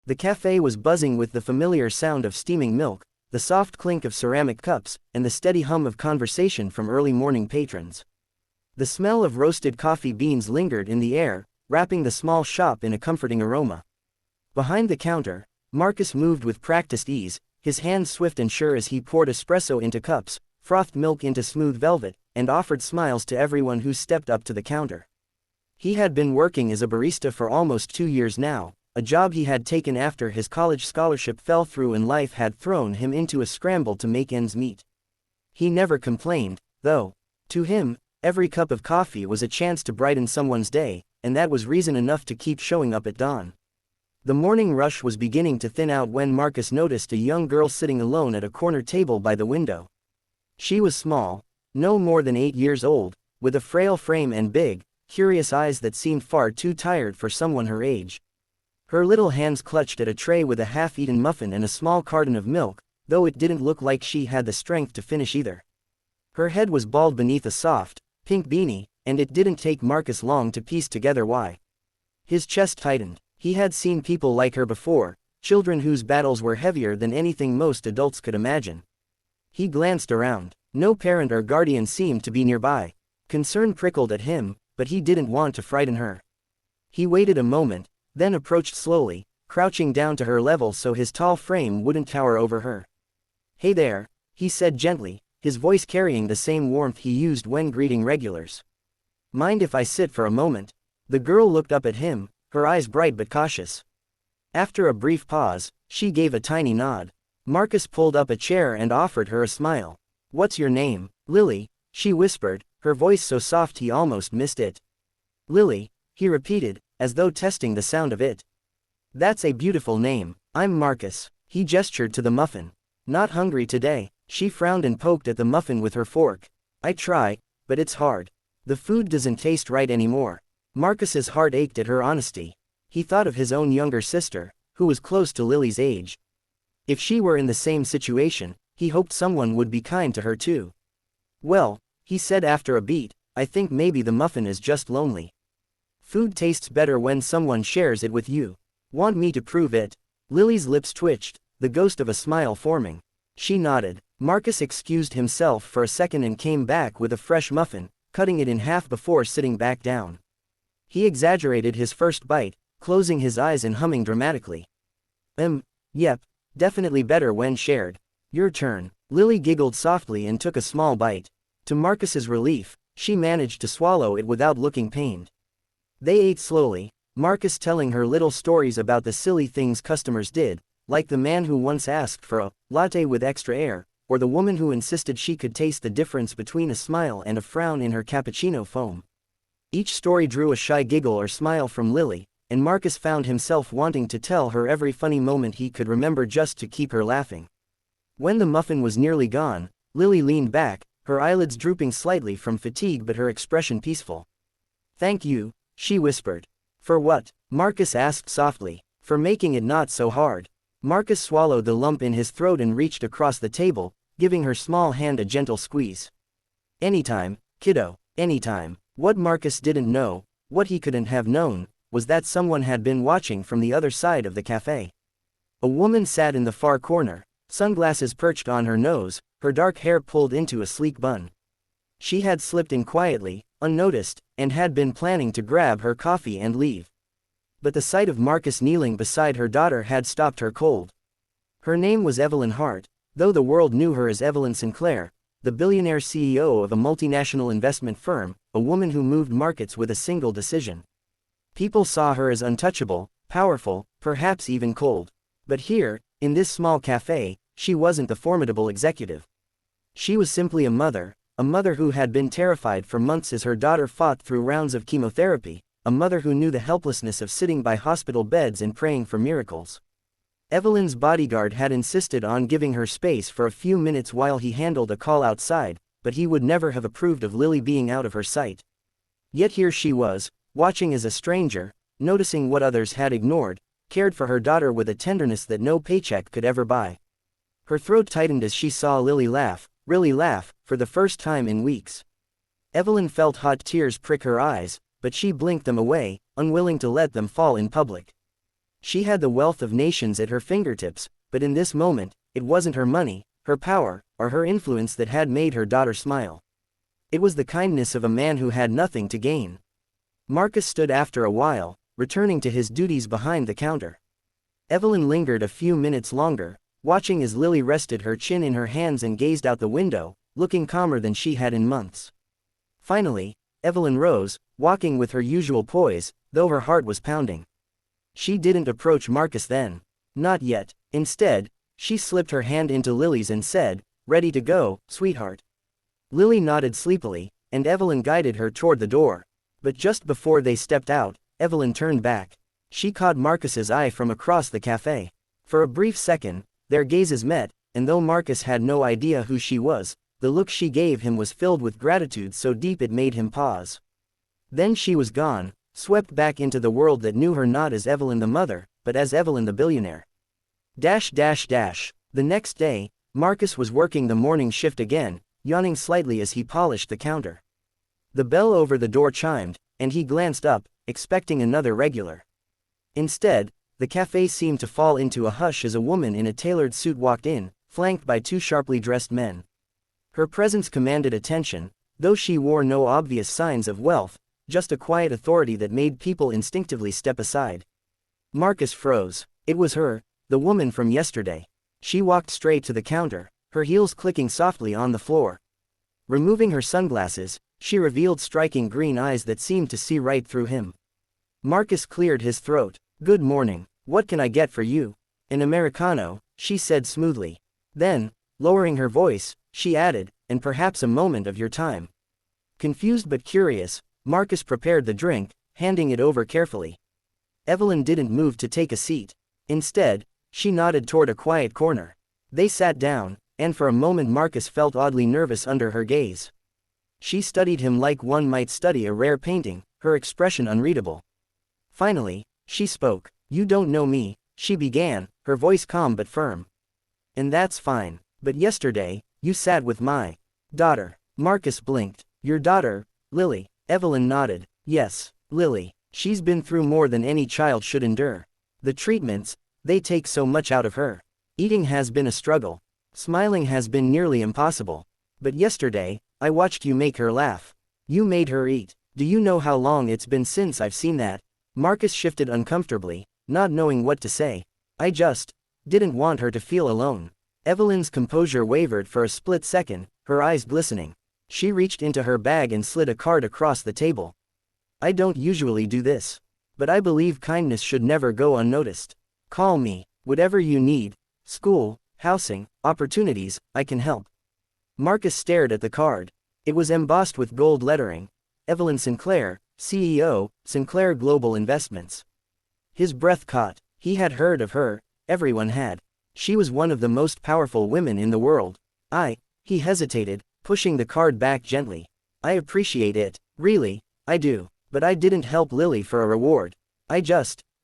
The cafe was buzzing with the familiar sound of steaming milk, the soft clink of ceramic cups, and the steady hum of conversation from early morning patrons. The smell of roasted coffee beans lingered in the air, wrapping the small shop in a comforting aroma. Behind the counter, Marcus moved with practiced ease, his hands swift and sure as he poured espresso into cups, frothed milk into smooth velvet, and offered smiles to everyone who stepped up to the counter. He had been working as a barista for almost 2 years now, a job he had taken after his college scholarship fell through and life had thrown him into a scramble to make ends meet. He never complained, though. To him, every cup of coffee was a chance to brighten someone's day, and that was reason enough to keep showing up at dawn. The morning rush was beginning to thin out when Marcus noticed a young girl sitting alone at a corner table by the window. She was small, no more than 8 years old, with a frail frame and big, curious eyes that seemed far too tired for someone her age. Her little hands clutched at a tray with a half-eaten muffin and a small carton of milk, though it didn't look like she had the strength to finish either. Her head was bald beneath a soft, pink beanie, and it didn't take Marcus long to piece together why. His chest tightened. He had seen people like her before, children whose battles were heavier than anything most adults could imagine. He glanced around. No parent or guardian seemed to be nearby. Concern prickled at him, but he didn't want to frighten her. He waited a moment, then approached slowly, crouching down to her level so his tall frame wouldn't tower over her. "Hey there," he said gently, his voice carrying the same warmth he used when greeting regulars. "Mind if I sit for a moment?" The girl looked up at him, her eyes bright but cautious. After a brief pause, she gave a tiny nod. Marcus pulled up a chair and offered her a smile. "What's your name?" "Lily," she whispered, her voice so soft he almost missed it. "Lily," he repeated, as though testing the sound of it. "That's a beautiful name. I'm Marcus." He gestured to the muffin. "Not hungry today?" She frowned and poked at the muffin with her fork. "I try, but it's hard. The food doesn't taste right anymore." Marcus's heart ached at her honesty. He thought of his own younger sister, who was close to Lily's age. If she were in the same situation, he hoped someone would be kind to her too. "Well," he said after a beat, "I think maybe the muffin is just lonely. Food tastes better when someone shares it with you. Want me to prove it?" Lily's lips twitched, the ghost of a smile forming. She nodded. Marcus excused himself for a second and came back with a fresh muffin, cutting it in half before sitting back down. He exaggerated his first bite, closing his eyes and humming dramatically. Yep, definitely better when shared. Your turn." Lily giggled softly and took a small bite. To Marcus's relief, she managed to swallow it without looking pained. They ate slowly, Marcus telling her little stories about the silly things customers did, like the man who once asked for a latte with extra air, or the woman who insisted she could taste the difference between a smile and a frown in her cappuccino foam. Each story drew a shy giggle or smile from Lily, and Marcus found himself wanting to tell her every funny moment he could remember just to keep her laughing. When the muffin was nearly gone, Lily leaned back, her eyelids drooping slightly from fatigue but her expression peaceful. "Thank you," she whispered. "For what?" Marcus asked softly. "For making it not so hard." Marcus swallowed the lump in his throat and reached across the table, giving her small hand a gentle squeeze. "Anytime, kiddo, anytime." What Marcus didn't know, what he couldn't have known, was that someone had been watching from the other side of the cafe. A woman sat in the far corner, sunglasses perched on her nose, her dark hair pulled into a sleek bun. She had slipped in quietly, unnoticed, and had been planning to grab her coffee and leave. But the sight of Marcus kneeling beside her daughter had stopped her cold. Her name was Evelyn Hart, though the world knew her as Evelyn Sinclair, the billionaire CEO of a multinational investment firm, a woman who moved markets with a single decision. People saw her as untouchable, powerful, perhaps even cold. But here, in this small cafe, she wasn't the formidable executive. She was simply a mother who had been terrified for months as her daughter fought through rounds of chemotherapy, a mother who knew the helplessness of sitting by hospital beds and praying for miracles. Evelyn's bodyguard had insisted on giving her space for a few minutes while he handled a call outside, but he would never have approved of Lily being out of her sight. Yet here she was, watching as a stranger, noticing what others had ignored, cared for her daughter with a tenderness that no paycheck could ever buy. Her throat tightened as she saw Lily laugh, really laugh, for the first time in weeks. Evelyn felt hot tears prick her eyes, but she blinked them away, unwilling to let them fall in public. She had the wealth of nations at her fingertips, but in this moment, it wasn't her money, her power, or her influence that had made her daughter smile. It was the kindness of a man who had nothing to gain. Marcus stood after a while, returning to his duties behind the counter. Evelyn lingered a few minutes longer, watching as Lily rested her chin in her hands and gazed out the window, looking calmer than she had in months. Finally, Evelyn rose, walking with her usual poise, though her heart was pounding. She didn't approach Marcus then. Not yet. Instead, she slipped her hand into Lily's and said, "Ready to go, sweetheart?" Lily nodded sleepily, and Evelyn guided her toward the door. But just before they stepped out, Evelyn turned back. She caught Marcus's eye from across the café. For a brief second, their gazes met, and though Marcus had no idea who she was, the look she gave him was filled with gratitude so deep it made him pause. Then she was gone, swept back into the world that knew her not as Evelyn the mother, but as Evelyn the billionaire. The next day, Marcus was working the morning shift again, yawning slightly as he polished the counter. The bell over the door chimed, and he glanced up, expecting another regular. Instead, the cafe seemed to fall into a hush as a woman in a tailored suit walked in, flanked by two sharply dressed men. Her presence commanded attention, though she wore no obvious signs of wealth, just a quiet authority that made people instinctively step aside. Marcus froze. It was her, the woman from yesterday. She walked straight to the counter, her heels clicking softly on the floor. Removing her sunglasses, she revealed striking green eyes that seemed to see right through him. Marcus cleared his throat. "Good morning. What can I get for you?" "An Americano," she said smoothly. Then, lowering her voice, she added, "and perhaps a moment of your time." Confused but curious, Marcus prepared the drink, handing it over carefully. Evelyn didn't move to take a seat. Instead, she nodded toward a quiet corner. They sat down, and for a moment Marcus felt oddly nervous under her gaze. She studied him like one might study a rare painting, her expression unreadable. Finally, she spoke. "You don't know me," she began, her voice calm but firm. "And that's fine. But yesterday, you sat with my daughter." Marcus blinked. "Your daughter, Lily?" Evelyn nodded. "Yes, Lily. She's been through more than any child should endure. The treatments, they take so much out of her. Eating has been a struggle. Smiling has been nearly impossible. But yesterday, I watched you make her laugh. You made her eat. Do you know how long it's been since I've seen that?" Marcus shifted uncomfortably, not knowing what to say. "I just didn't want her to feel alone." Evelyn's composure wavered for a split second, her eyes glistening. She reached into her bag and slid a card across the table. "I don't usually do this. But I believe kindness should never go unnoticed. Call me. Whatever you need. School, housing, opportunities, I can help." Marcus stared at the card. It was embossed with gold lettering. Evelyn Sinclair, CEO, Sinclair Global Investments. His breath caught. He had heard of her, everyone had. She was one of the most powerful women in the world. He hesitated, pushing the card back gently. "I appreciate it, really, I do. But I didn't help Lily for a reward.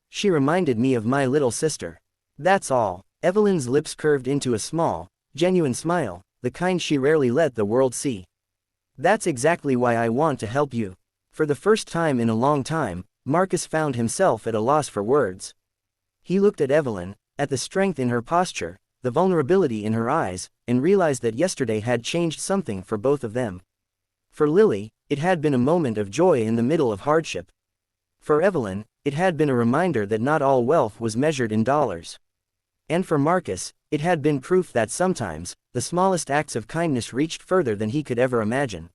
She reminded me of my little sister. That's all." Evelyn's lips curved into a small, genuine smile, the kind she rarely let the world see. "That's exactly why I want to help you." For the first time in a long time, Marcus found himself at a loss for words. He looked at Evelyn, at the strength in her posture, the vulnerability in her eyes, and realized that yesterday had changed something for both of them. For Lily, it had been a moment of joy in the middle of hardship. For Evelyn, it had been a reminder that not all wealth was measured in dollars. And for Marcus, it had been proof that sometimes, the smallest acts of kindness reached further than he could ever imagine.